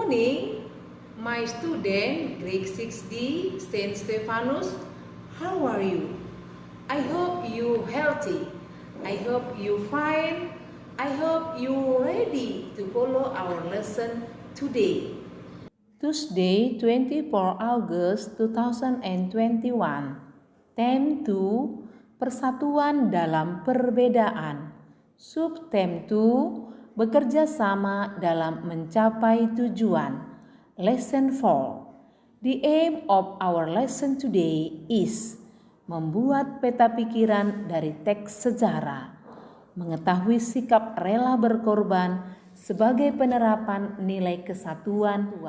morning, my student, grade 6D, Saint Stephanus. How are you? I hope you healthy. I hope you fine. I hope you ready to follow our lesson today. Tuesday, 24 August 2021. Theme 2, Persatuan dalam Perbedaan. Subtheme 2, Bekerja sama dalam mencapai tujuan. Lesson 4. The aim of our lesson today is membuat peta pikiran dari teks sejarah, mengetahui sikap rela berkorban sebagai penerapan nilai kesatuan.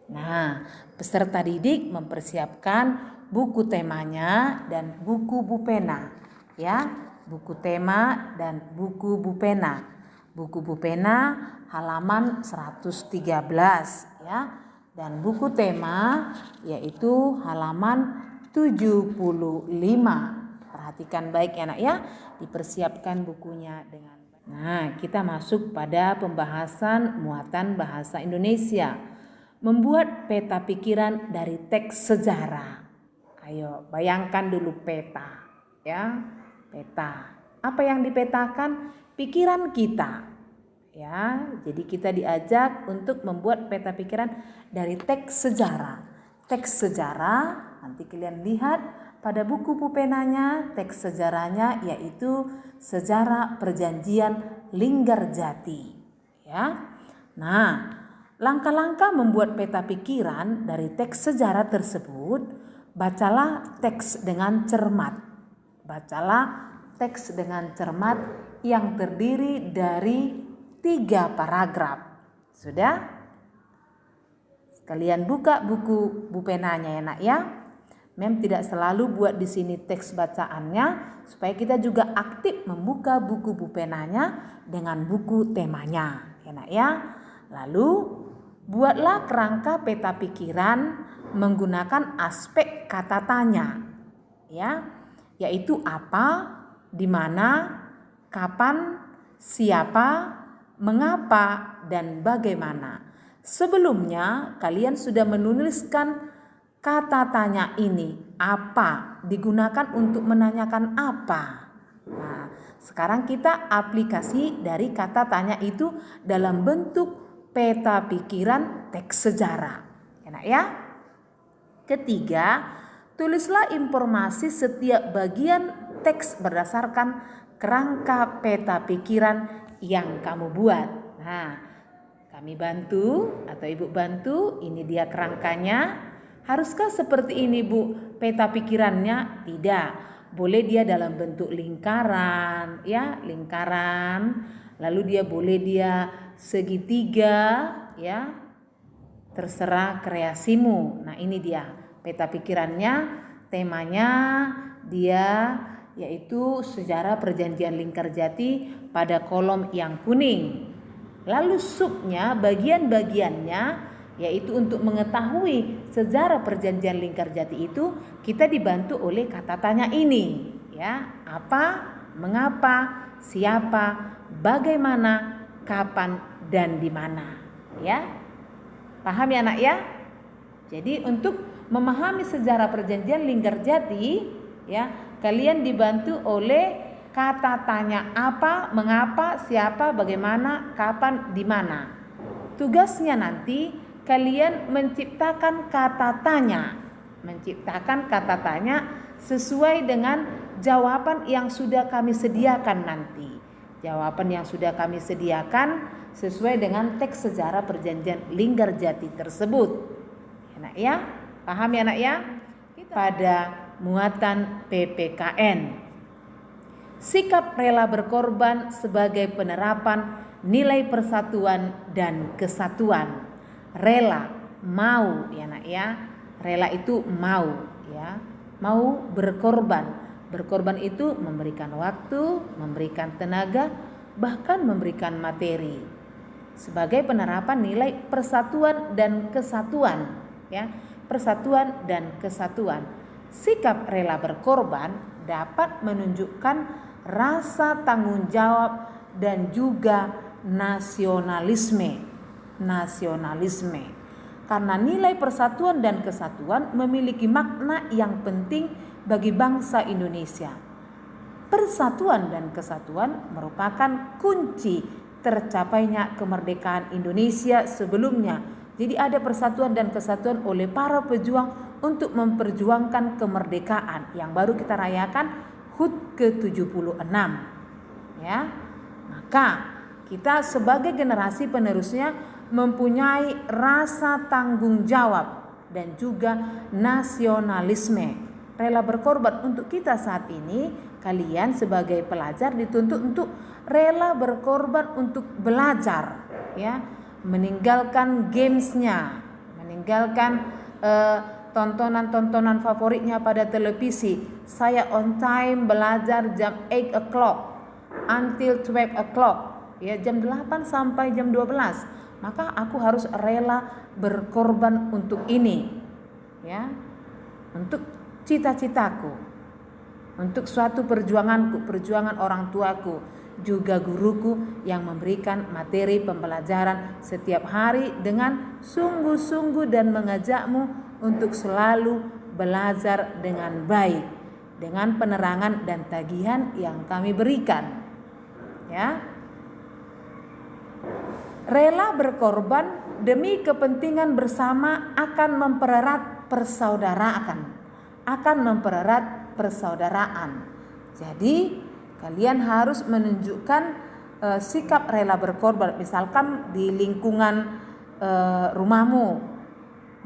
Nah, peserta didik mempersiapkan buku temanya dan buku bupena, ya, buku tema dan buku bupena. Buku bupena halaman 113, ya, dan buku tema yaitu halaman 75. Perhatikan baik ya nak ya, dipersiapkan bukunya dengan baik. Nah, kita masuk pada pembahasan muatan bahasa Indonesia. Membuat peta pikiran dari teks sejarah. Ayo, bayangkan dulu peta, ya, peta. Apa yang dipetakan? Pikiran kita, ya. Jadi kita diajak untuk membuat peta pikiran dari teks sejarah. Teks sejarah, nanti kalian lihat pada buku pupenanya, teks sejarahnya yaitu Sejarah Perjanjian Linggarjati, ya. Nah, langkah-langkah membuat peta pikiran dari teks sejarah tersebut. Bacalah teks dengan cermat. Bacalah teks dengan cermat yang terdiri dari 3 paragraf. Sudah? Sekalian buka buku bupenanya ya nak ya. Mem tidak selalu buat di sini teks bacaannya supaya kita juga aktif membuka buku bupenanya dengan buku temanya ya nak ya. Lalu buatlah kerangka peta pikiran menggunakan aspek kata tanya, ya, yaitu apa, di mana, kapan, siapa, mengapa, dan bagaimana. Sebelumnya kalian sudah menuliskan kata tanya ini, apa, digunakan untuk menanyakan apa. Nah, sekarang kita aplikasi dari kata tanya itu dalam bentuk peta pikiran teks sejarah. Enak ya? Ketiga, tulislah informasi setiap bagian teks berdasarkan kerangka peta pikiran yang kamu buat. Nah, kami bantu atau ibu bantu, ini dia kerangkanya. Haruskah seperti ini bu peta pikirannya? Tidak, boleh dia dalam bentuk lingkaran, ya, lingkaran. Lalu boleh dia segitiga, ya. Terserah kreasimu. Nah, ini dia peta pikirannya. Temanya dia yaitu Sejarah Perjanjian Linggarjati pada kolom yang kuning. Lalu subnya, bagian-bagiannya yaitu untuk mengetahui sejarah Perjanjian Linggarjati itu kita dibantu oleh kata tanya ini, ya. Apa, mengapa, siapa, bagaimana, kapan, dan di mana, ya. Paham ya nak ya? Jadi untuk memahami sejarah Perjanjian Linggarjati, ya, kalian dibantu oleh kata tanya apa, mengapa, siapa, bagaimana, kapan, di mana. Tugasnya nanti kalian menciptakan kata tanya. Menciptakan kata tanya sesuai dengan jawaban yang sudah kami sediakan nanti. Jawaban yang sudah kami sediakan sesuai dengan teks sejarah Perjanjian Linggarjati tersebut. Enak ya? Paham ya nak ya? Pada muatan PPKN. Sikap rela berkorban sebagai penerapan nilai persatuan dan kesatuan. Rela, mau ya nak ya. Rela itu mau ya. Mau berkorban. Berkorban itu memberikan waktu, memberikan tenaga, bahkan memberikan materi. Sebagai penerapan nilai persatuan dan kesatuan, ya. Persatuan dan kesatuan. Sikap rela berkorban dapat menunjukkan rasa tanggung jawab dan juga nasionalisme. nasionalisme. Karena nilai persatuan dan kesatuan memiliki makna yang penting bagi bangsa Indonesia. Persatuan dan kesatuan merupakan kunci tercapainya kemerdekaan Indonesia sebelumnya. Jadi ada persatuan dan kesatuan oleh para pejuang untuk memperjuangkan kemerdekaan yang baru kita rayakan HUT ke-76. Ya. Maka kita sebagai generasi penerusnya mempunyai rasa tanggung jawab dan juga nasionalisme. Rela berkorban untuk kita saat ini, kalian sebagai pelajar dituntut untuk rela berkorban untuk belajar, ya, meninggalkan gamesnya, meninggalkan tontonan-tontonan favoritnya pada televisi. Saya on time belajar jam 8 o'clock until 12 o'clock, ya, jam 8 sampai jam 12. Maka aku harus rela berkorban untuk ini, ya, untuk cita-citaku, untuk suatu perjuanganku, perjuangan orang tuaku, juga guruku yang memberikan materi pembelajaran setiap hari dengan sungguh-sungguh dan mengajakmu untuk selalu belajar dengan baik, dengan penerangan dan tagihan yang kami berikan, ya. Rela berkorban demi kepentingan bersama akan mempererat persaudaraan. Jadi kalian harus menunjukkan sikap rela berkorban. Misalkan di lingkungan rumahmu,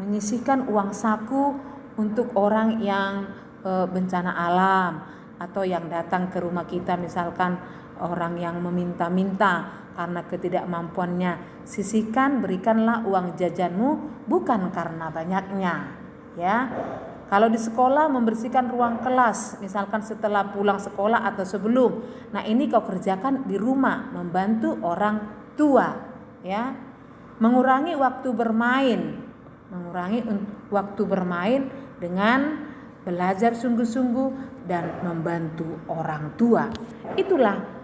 menyisihkan uang saku untuk orang yang bencana alam atau yang datang ke rumah kita, misalkan orang yang meminta-minta karena ketidakmampuannya. Sisihkan, berikanlah uang jajanmu bukan karena banyaknya, ya. Kalau di sekolah membersihkan ruang kelas, misalkan setelah pulang sekolah atau sebelum. Nah, ini kau kerjakan di rumah, membantu orang tua, ya. Mengurangi waktu bermain dengan belajar sungguh-sungguh dan membantu orang tua. Itulah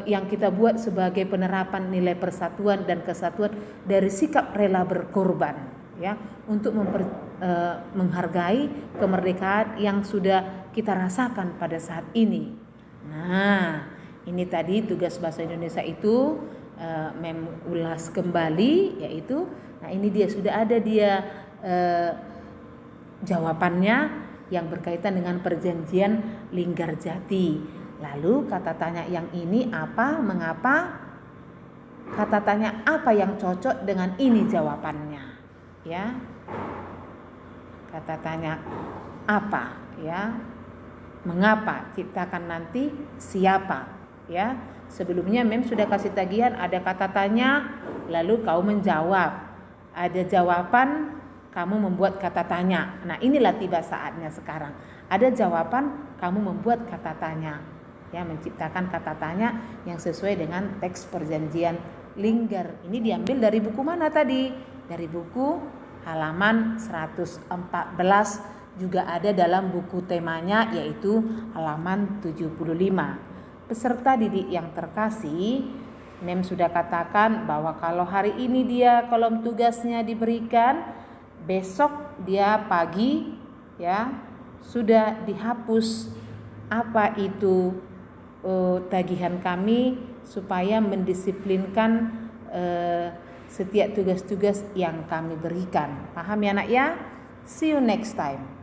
yang kita buat sebagai penerapan nilai persatuan dan kesatuan dari sikap rela berkorban, ya, untuk menghargai kemerdekaan yang sudah kita rasakan pada saat ini. Nah, ini tadi tugas bahasa Indonesia itu ulas kembali, yaitu, nah ini dia sudah ada dia jawabannya yang berkaitan dengan perjanjian Linggarjati. Lalu kata tanya yang ini apa, mengapa? Kata tanya apa yang cocok dengan ini jawabannya, ya. Kata tanya apa, ya. Mengapa? Ciptakan nanti siapa, ya. Sebelumnya Mem sudah kasih tagihan, ada kata tanya, lalu kau menjawab. Ada jawaban, kamu membuat kata tanya. Nah, inilah tiba saatnya sekarang. Ada jawaban, kamu membuat kata tanya, ya, menciptakan kata tanya yang sesuai dengan teks perjanjian Linggar. Ini diambil dari buku mana tadi? Dari buku halaman 114, juga ada dalam buku temanya yaitu halaman 75. Peserta didik yang terkasih, Mem sudah katakan bahwa kalau hari ini dia kolom tugasnya diberikan, besok dia pagi, ya, sudah dihapus apa itu tagihan kami supaya mendisiplinkan setiap tugas-tugas yang kami berikan. Paham ya, Nak, ya? See you next time.